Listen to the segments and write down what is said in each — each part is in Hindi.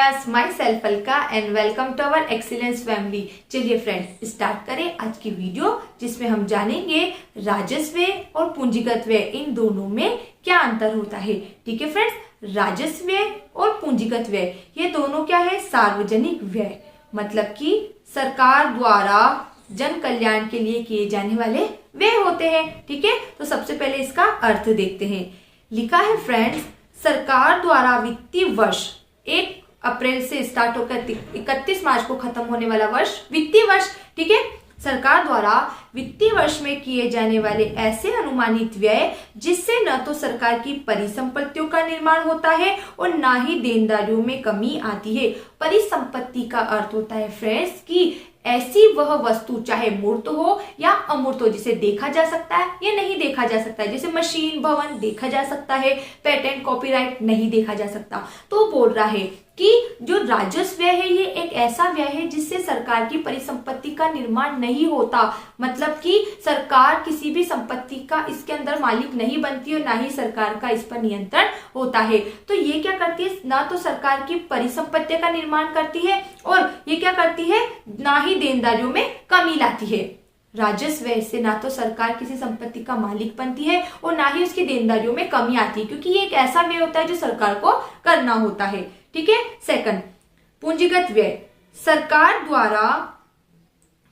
Friends, myself Alka and welcome to our excellence family. चलिए फ्रेंड्स, स्टार्ट करें आज की वीडियो, जिसमें हम जानेंगे राजस्व व्यय और पूंजीगत व्यय, इन दोनों में क्या अंतर होता है। ठीक है फ्रेंड्स, राजस्व व्यय और पूंजीगत व्यय ये दोनों क्या है, सार्वजनिक व्यय, मतलब कि सरकार द्वारा जन कल्याण के लिए किए जाने वाले व्यय होते हैं। ठीक है, तो सबसे पहले इसका अर्थ देखते हैं। लिखा है फ्रेंड्स, सरकार द्वारा वित्तीय वर्ष 1 अप्रैल से स्टार्ट होकर 31 मार्च को खत्म होने वाला वर्ष वित्तीय वर्ष। ठीक है, सरकार द्वारा वित्तीय वर्ष में किए जाने वाले ऐसे अनुमानित व्यय जिससे न तो सरकार की परिसंपत्तियों का निर्माण होता है और ना ही देनदारियों में कमी आती है। परिसंपत्ति का अर्थ होता है फ्रेंड्स कि ऐसी वह वस्तु, चाहे मूर्त हो या अमूर्त हो, जिसे देखा जा सकता है या नहीं देखा जा सकता है। जैसे मशीन, भवन देखा जा सकता है, पेटेंट, कॉपीराइट नहीं देखा जा सकता। तो बोल रहा है कि जो राजस्व व्यय है ये एक ऐसा व्यय है जिससे सरकार की परिसंपत्ति का निर्माण नहीं होता, मतलब कि सरकार किसी भी संपत्ति का इसके अंदर मालिक नहीं बनती और ना ही सरकार का इस पर नियंत्रण होता है। तो ये क्या करती है, ना तो सरकार की परिसंपत्ति का निर्माण करती है और ये क्या करती है, ना ही देनदारियों में कमी लाती है। राजस्व व्यय से ना तो सरकार किसी संपत्ति का मालिक बनती है और ना ही उसकी देनदारियों में कमी आती है, क्योंकि ये एक ऐसा व्यय होता है जो सरकार को करना होता है। ठीक है, सेकंड, पूंजीगत व्यय। सरकार द्वारा,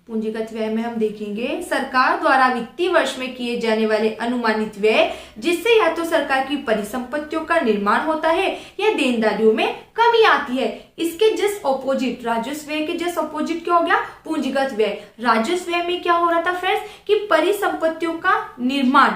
पूंजीगत व्यय में हम देखेंगे सरकार द्वारा वित्तीय वर्ष में किए जाने वाले अनुमानित व्यय जिससे या तो सरकार की परिसंपत्तियों का निर्माण होता है या देनदारियों में कमी आती है। इसके जस्ट ऑपोजिट, राजस्व व्यय के जस्ट ऑपोजिट क्या हो गया, पूंजीगत व्यय। राजस्व व्यय में क्या हो रहा था फ्रेंड्स कि परिसंपत्तियों का निर्माण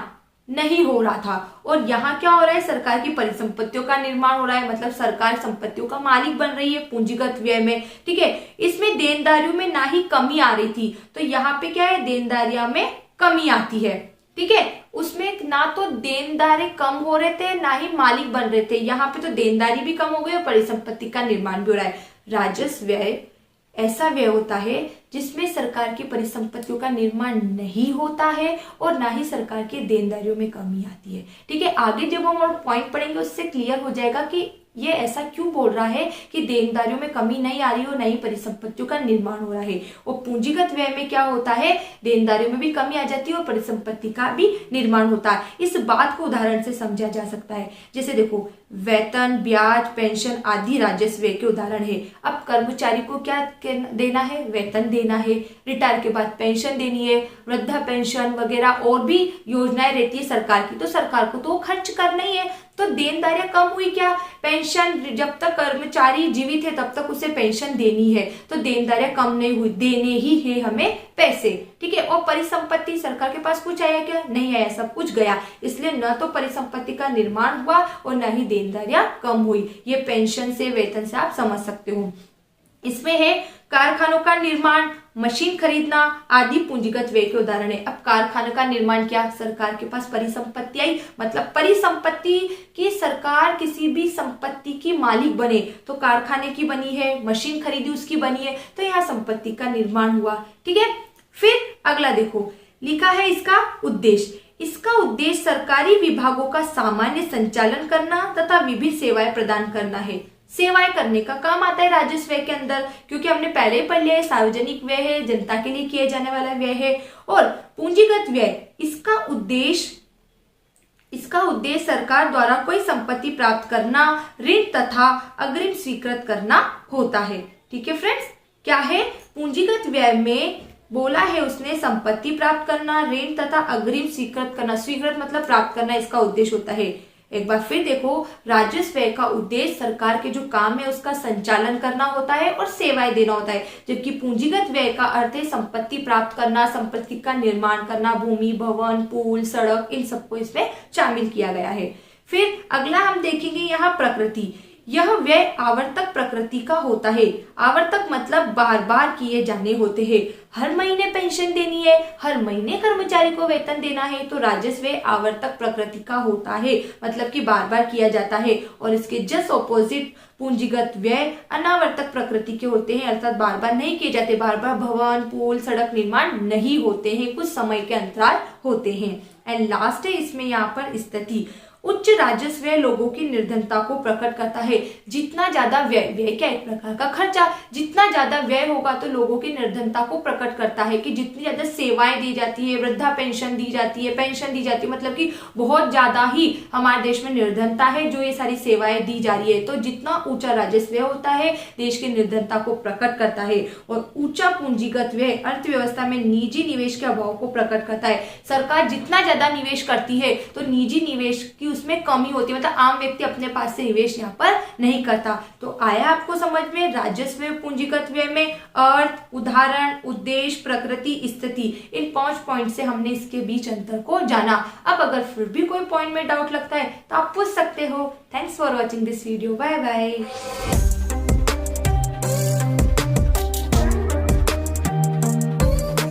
नहीं हो रहा था, और यहाँ क्या हो रहा है, सरकार की परिसंपत्तियों का निर्माण हो रहा है, मतलब सरकार संपत्तियों का मालिक बन रही है पूंजीगत व्यय में। ठीक है, इसमें देनदारियों में ना ही कमी आ रही थी, तो यहाँ पे क्या है, देनदारियां में कमी आती है। ठीक है, उसमें ना तो देनदारी कम हो रहे थे ना ही मालिक बन रहे थे, यहाँ पे तो देनदारी भी कम हो गई और परिसंपत्ति का निर्माण भी हो रहा है। राजस्व व्यय ऐसा व्यय होता है जिसमें सरकार की परिसंपत्तियों का निर्माण नहीं होता है और ना ही सरकार के देनदारियों में कमी आती है। ठीक है, आगे जब हम और पॉइंट पढ़ेंगे उससे क्लियर हो जाएगा कि ये ऐसा क्यों बोल रहा है कि देनदारियों में कमी नहीं आ रही और नहीं परिसंपत्तियों का निर्माण हो रहा है। और पूंजीगत व्यय में क्या होता है, देनदारियों में भी कमी आ जाती है और परिसंपत्ति का भी निर्माण होता है। इस बात को उदाहरण से समझा जा सकता है। जैसे देखो, वेतन, ब्याज, पेंशन आदि राजस्व व्यय के उदाहरण है। अब कर्मचारी को क्या देना है, वेतन देना है, रिटायर के बाद पेंशन देनी है, वृद्धा पेंशन वगैरह और भी योजनाएं रहती है सरकार की, तो सरकार को तो खर्च करना ही है। तो देनदारियां कम हुई क्या, पेंशन, जब तक कर्मचारी जीवित है तब तक उसे पेंशन देनी है, तो देनदारियां कम नहीं हुई, देने ही है हमें पैसे। ठीक है, और परिसंपत्ति, सरकार के पास कुछ आया क्या, नहीं आया, सब कुछ गया, इसलिए न तो परिसंपत्ति का निर्माण हुआ और न ही देनदारियां कम हुई। ये पेंशन से, वेतन से आप समझ सकते हो। इसमें है कारखानों का निर्माण, मशीन खरीदना आदि पूंजीगत व्यय के उदाहरण है। अब कारखाने का निर्माण क्या, सरकार के पास परिसंपत्ति आई, मतलब परिसंपत्ति की सरकार किसी भी संपत्ति की मालिक बने, तो कारखाने की बनी है, मशीन खरीदी उसकी बनी है, तो यहाँ संपत्ति का निर्माण हुआ। ठीक है, फिर अगला देखो, लिखा है इसका उद्देश्य। इसका उद्देश्य सरकारी विभागों का सामान्य संचालन करना तथा विभिन्न सेवाएं प्रदान करना है। सेवाएं करने का काम आता है राजस्व व्यय के अंदर, क्योंकि हमने पहले ही पढ़ लिया है, सार्वजनिक व्यय है, जनता के लिए किए जाने वाला व्यय है। और पूंजीगत व्यय, इसका उद्देश्य सरकार द्वारा कोई संपत्ति प्राप्त करना, ऋण तथा अग्रिम स्वीकृत करना होता है। ठीक है फ्रेंड्स, क्या है, पूंजीगत व्यय में बोला है उसने संपत्ति प्राप्त करना, ऋण तथा अग्रिम स्वीकृत करना, स्वीकृत मतलब प्राप्त करना, इसका उद्देश्य होता है। एक बार फिर देखो, राजस्व व्यय का उद्देश्य सरकार के जो काम है उसका संचालन करना होता है और सेवाएं देना होता है, जबकि पूंजीगत व्यय का अर्थ है संपत्ति प्राप्त करना, संपत्ति का निर्माण करना, भूमि, भवन, पुल, सड़क, इन सबको इसमें शामिल किया गया है। फिर अगला हम देखेंगे यहाँ प्रकृति। यह व्यय आवर्तक प्रकृति का होता है। आवर्तक मतलब बार बार किए जाने होते हैं। हर महीने पेंशन देनी है, हर महीने कर्मचारी को वेतन देना है, तो राजस्व व्यय आवर्तक प्रकृति का होता है, मतलब कि बार बार किया जाता है। और इसके जस्ट ऑपोजिट पूंजीगत व्यय अनावर्तक प्रकृति के होते हैं, अर्थात बार बार नहीं किए जाते, बार बार भवन, पुल, सड़क निर्माण नहीं होते हैं, कुछ समय के अंतराल होते हैं। एंड लास्ट है इसमें यहाँ पर स्थिति। उच्च राजस्व लोगों की निर्धनता को प्रकट करता है। जितना ज्यादा व्यय, व्यय क्या एक प्रकार का खर्चा, जितना ज्यादा व्यय होगा तो लोगों की निर्धनता को प्रकट करता है कि जितनी ज्यादा सेवाएं दी जाती है, वृद्धा पेंशन दी जाती है, पेंशन दी जाती है, मतलब कि बहुत ज्यादा ही हमारे देश में निर्धनता है जो ये सारी सेवाएं दी जा रही है। तो जितना ऊंचा राजस्व होता है देश की निर्धनता को प्रकट करता है। और ऊंचा पूंजीगत व्यय अर्थव्यवस्था में निजी निवेश के अभाव को प्रकट करता है। सरकार जितना ज्यादा निवेश करती है तो निजी निवेश की उसमें कमी होती है, मतलब आम व्यक्ति अपने पास से निवेश यहाँ पर नहीं करता। तो आया आपको समझ में राजस्व पूंजीगत व्यय में अर्थ, उदाहरण, उद्देश्य, प्रकृति, स्थिति, इन 5 पॉइंट से हमने इसके बीच अंतर को जाना। अब अगर फिर भी कोई पॉइंट में डाउट लगता है तो आप पूछ सकते हो। Thanks for watching this video. Bye bye.